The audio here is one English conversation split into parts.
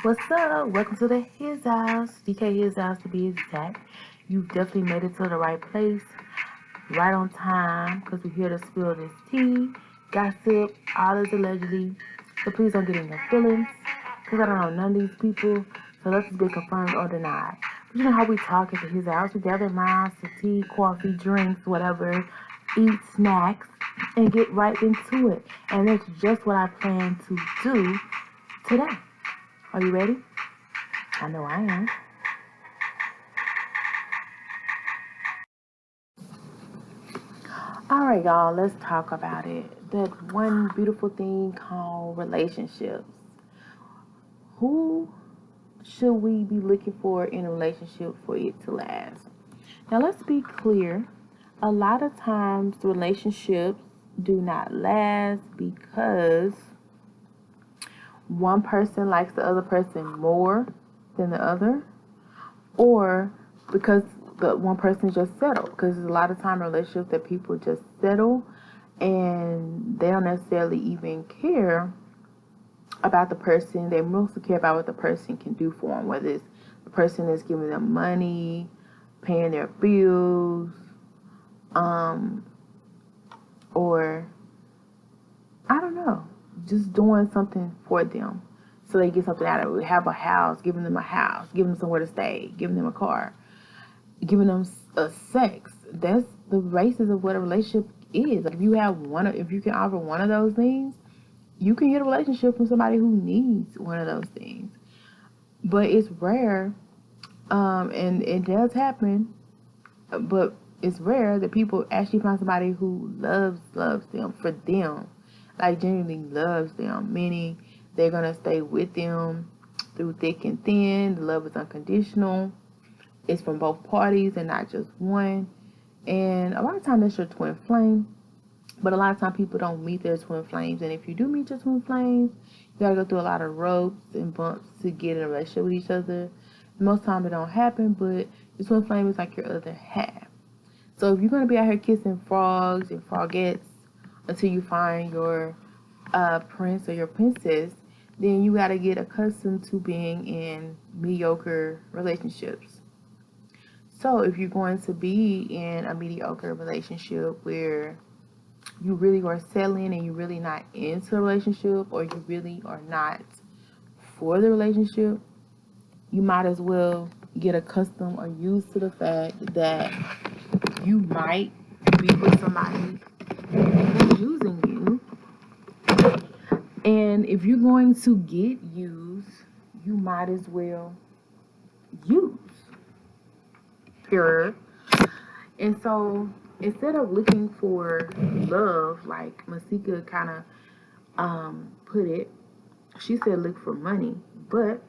What's up? Welcome to the His House, DK His House to be exact. You've definitely made it to the right place, right on time, because we're here to spill this tea, gossip, all is allegedly. So please don't get in your feelings, because I don't know none of these people, so let's be confirmed or denied. But you know how we talk at the His House, we gather around to tea, coffee, drinks, whatever, eat snacks, and get right into it. And that's just what I plan to do today. Are you ready? I know I am. All right, y'all, let's talk about it. That one beautiful thing called relationships. Who should we be looking for in a relationship for it to last? Now, let's be clear. A lot of times, relationships do not last because one person likes the other person more than the other, or because the one person just settled. Because there's a lot of time relationships that people just settle and they don't necessarily even care about the person. They mostly care about what the person can do for them, whether it's the person is giving them money, paying their bills, um, or I don't know, just doing something for them so they get something out of it. Have a house, giving them a house, giving them somewhere to stay, giving them a car, giving them a sex. That's the basis of what a relationship is. Like if you can offer one of those things, you can get a relationship from somebody who needs one of those things. But it's rare, and it does happen, but it's rare that people actually find somebody who loves them for them, like genuinely loves them, meaning they're gonna stay with them through thick and thin. The love is unconditional. It's from both parties and not just one. And a lot of times that's your twin flame. But a lot of times people don't meet their twin flames. And if you do meet your twin flames, you gotta go through a lot of ropes and bumps to get in a relationship with each other. Most time it don't happen, but your twin flame is like your other half. So if you're gonna be out here kissing frogs and frogettes until you find your prince or your princess, then you gotta get accustomed to being in mediocre relationships. So if you're going to be in a mediocre relationship where you really are settling and you're really not into a relationship, or you really are not for the relationship, you might as well get accustomed or used to the fact that you might be with somebody who's using you. And if you're going to get used, you might as well use. Period. And so instead of looking for love, like Masika kind of put it, she said look for money. But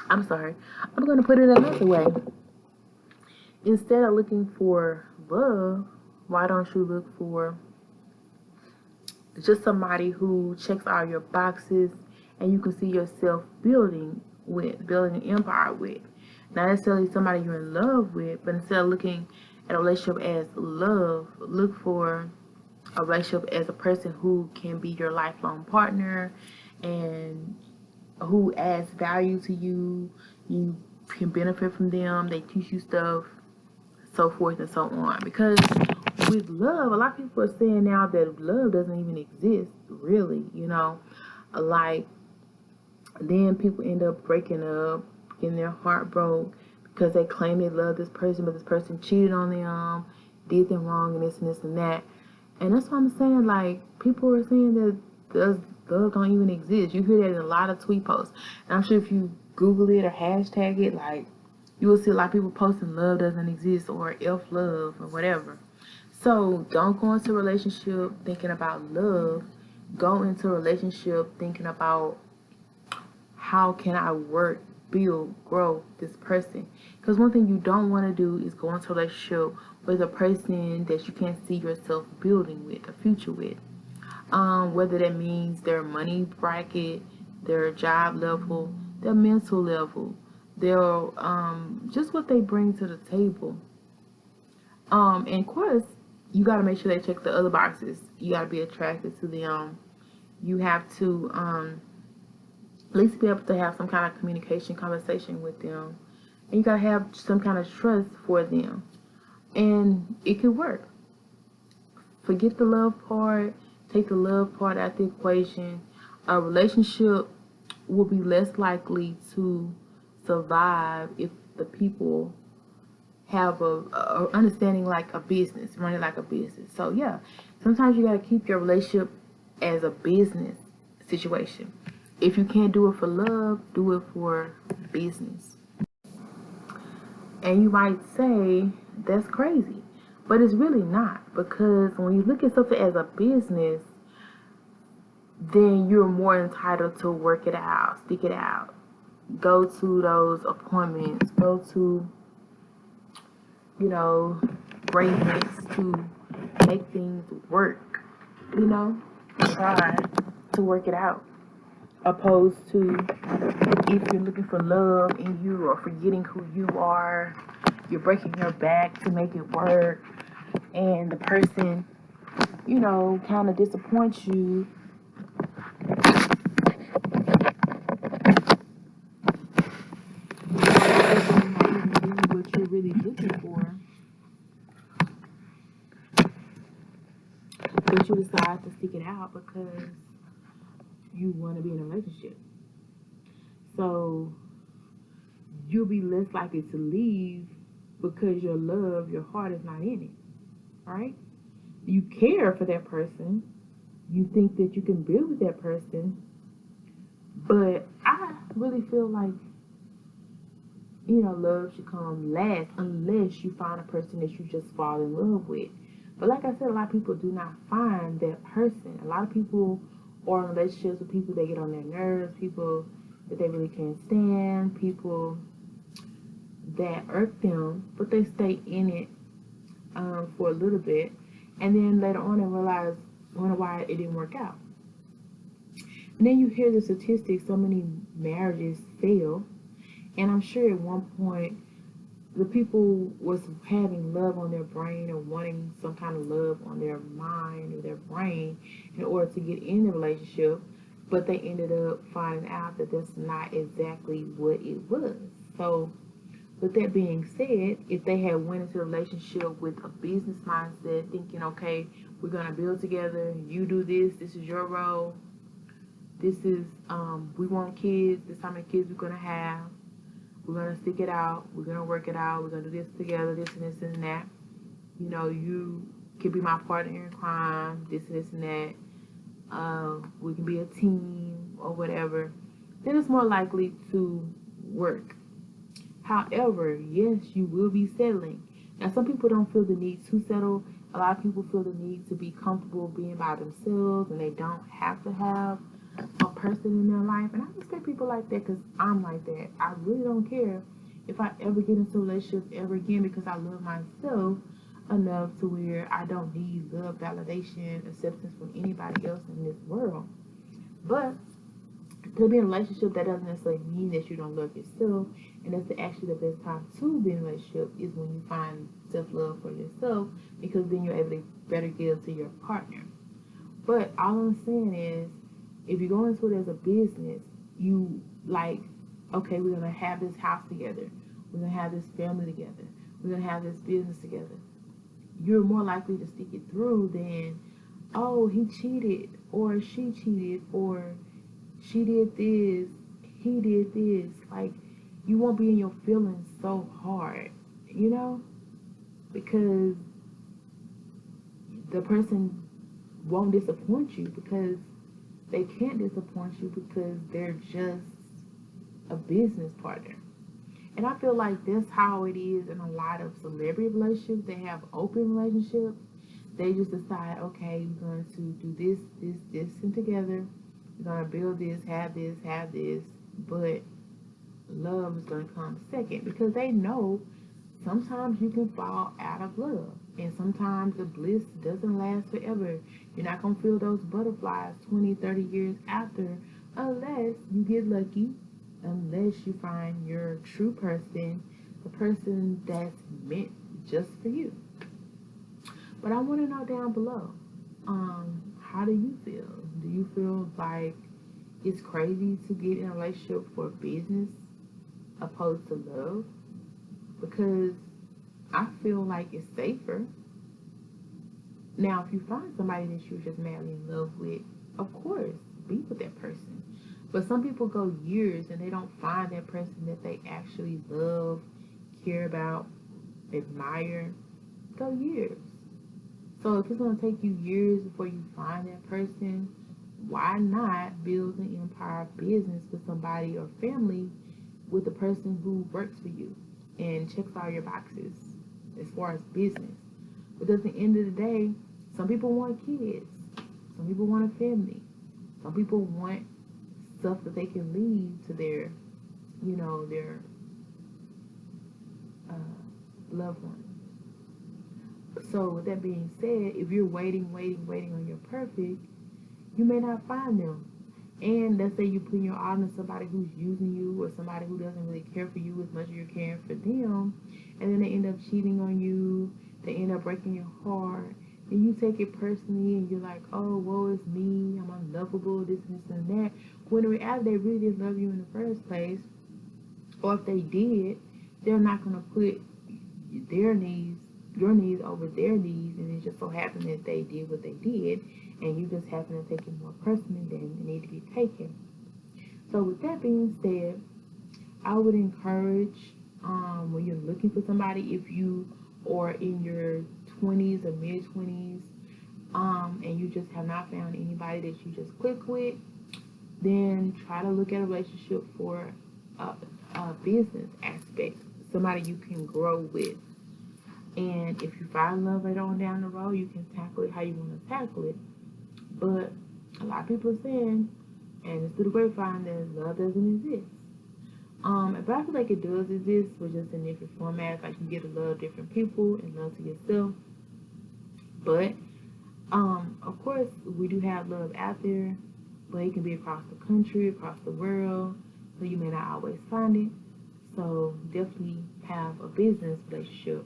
I'm sorry, I'm going to put it another way. Instead of looking for love, why don't you look for just somebody who checks all your boxes and you can see yourself building an empire with? Not necessarily somebody you're in love with, but instead of looking at a relationship as love, look for a relationship as a person who can be your lifelong partner and who adds value to you. You can benefit from them. They teach you stuff, so forth and so on. Because with love, a lot of people are saying now that love doesn't even exist, really, Like, then people end up breaking up, getting their heart broke because they claim they love this person, but this person cheated on them, did them wrong, and this and this and that. And that's what I'm saying. Like, people are saying that love don't even exist. You hear that in a lot of tweet posts. And I'm sure if you Google it or hashtag it, like, you will see a lot of people posting love doesn't exist or F love or whatever. So don't go into a relationship thinking about love. Go into a relationship thinking about how can I work, build, grow this person. Because one thing you don't want to do is go into a relationship with a person that you can't see yourself building with, a future with. Whether that means their money bracket, their job level, their mental level, their just what they bring to the table. And of course, you got to make sure they check the other boxes. You got to be attracted to them. You have to At least be able to have some kind of communication, conversation with them. And you gotta have some kind of trust for them. And it could work. Forget the love part, take the love part out the equation. A relationship will be less likely to survive if the people have a understanding like a business, running like a business. So yeah, sometimes you gotta keep your relationship as a business situation. If you can't do it for love, do it for business. And you might say that's crazy, but it's really not, because when you look at something as a business, then you're more entitled to work it out, stick it out, go to those appointments, go to, you know, great lengths to make things work, you know, try to work it out. Opposed to if you're looking for love in you or forgetting who you are, you're breaking your back to make it work, and the person, you know, kind of disappoints you. What you're really looking for, but you decide to stick it out because you want to be in a relationship. So you'll be less likely to leave because your love, your heart is not in it, right? You care for that person. You think that you can build with that person. But I really feel like, you know, love should come last unless you find a person that you just fall in love with. But like I said, a lot of people do not find that person. A lot of people are in relationships with people that get on their nerves, people that they really can't stand, people that irk them, but they stay in it for a little bit, and then later on they wonder why it didn't work out. And then you hear the statistics, so many marriages fail, and I'm sure at one point the people was having love on their brain or wanting some kind of love on their mind or their brain in order to get in the relationship, but they ended up finding out that that's not exactly what it was. So with that being said, if they had went into a relationship with a business mindset, thinking, okay, we're gonna build together, you do this is your role, this is we want kids, this is how many kids we're gonna have, we're gonna stick it out, we're gonna work it out, we're gonna do this together, this and this and that. You know, you can be my partner in crime, this and this and that. We can be a team or whatever. Then it's more likely to work. However, yes, you will be settling. Now, some people don't feel the need to settle. A lot of people feel the need to be comfortable being by themselves, and they don't have to have a person in their life. And I respect people like that because I'm like that. I really don't care if I ever get into a relationship ever again because I love myself enough to where I don't need love, validation, acceptance from anybody else in this world. But to be in a relationship, that doesn't necessarily mean that you don't love yourself. And that's actually the best time to be in a relationship is when you find self-love for yourself, because then you're able to better give to your partner. But all I'm saying is, if you go into it as a business, you like, okay, we're going to have this house together. We're going to have this family together. We're going to have this business together. You're more likely to stick it through than, oh, he cheated or she cheated or she did this, he did this. Like, you won't be in your feelings so hard, you know? Because the person won't disappoint you because they can't disappoint you because they're just a business partner. And I feel like that's how it is in a lot of celebrity relationships. They have open relationships. They just decide, okay, we're going to do this, and together. We're going to build this, have this. But love is going to come second because they know sometimes you can fall out of love. And sometimes the bliss doesn't last forever. You're not going to feel those butterflies 20, 30 years after unless you get lucky, unless you find your true person, the person that's meant just for you. But I want to know down below, how do you feel? Do you feel like it's crazy to get in a relationship for business opposed to love, because I feel like it's safer. Now, if you find somebody that you're just madly in love with, of course, be with that person. But some people go years and they don't find that person that they actually love, care about, admire. Go years. So if it's gonna take you years before you find that person, why not build an empire of business with somebody or family with the person who works for you and checks all your boxes as far as business? Because at the end of the day, some people want kids, some people want a family, some people want stuff that they can leave to their, their loved ones. So with that being said, if you're waiting on your perfect, you may not find them. And let's say you put your all into somebody who's using you, or somebody who doesn't really care for you as much as you're caring for them, and then they end up cheating on you, they end up breaking your heart, and you take it personally and you're like, oh, woe is me, I'm unlovable, this and that. When in reality, they really didn't love you in the first place. Or if they did, they're not going to put their needs, your needs over their needs, and it just so happened that they did what they did, and you just happen to take it more personally than it need to be taken. So with that being said, I would encourage, when you're looking for somebody, if you are in your 20s or mid 20s, and you just have not found anybody that you just click with, then try to look at a relationship for a business aspect, somebody you can grow with. And if you find love later on down the road, you can tackle it how you want to tackle it. But a lot of people are saying, and it's through the grapevine, that love doesn't exist. But I feel like it does exist, but just in different formats. Like, you get to love different people and love to yourself. But of course, we do have love out there, but it can be across the country, across the world, so you may not always find it. So definitely have a business relationship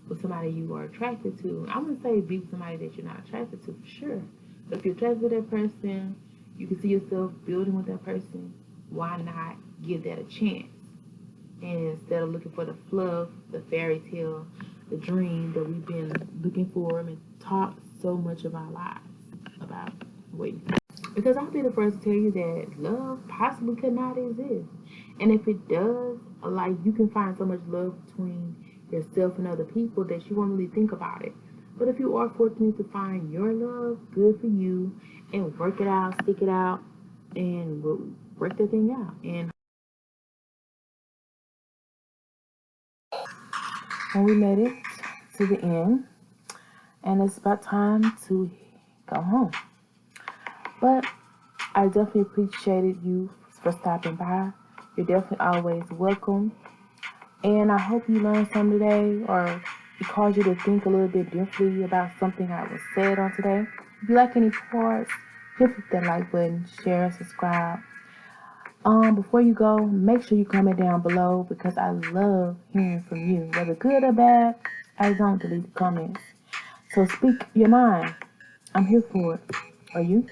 with somebody you are attracted to. I'm gonna say be with somebody that you're not attracted to, for sure. But if you're attracted to that person, you can see yourself building with that person, why not give that a chance? And instead of looking for the fluff, the fairy tale, the dream that we've been looking for and taught so much of our lives about waiting. Because I'll be the first to tell you that love possibly could not exist. And if it does, like, you can find so much love between yourself and other people that you won't really think about it. But if you are fortunate to find your love, good for you, and work it out, stick it out, and work that thing out. And we made it to the end, and it's about time to go home. But I definitely appreciated you for stopping by. You're definitely always welcome. And I hope you learned something today, or it caused you to think a little bit differently about something that was said on today. If you like any parts, just hit that like button, share, subscribe. Before you go, make sure you comment down below, because I love hearing from you, whether good or bad. I don't delete the comments. So speak your mind. I'm here for it. Are you?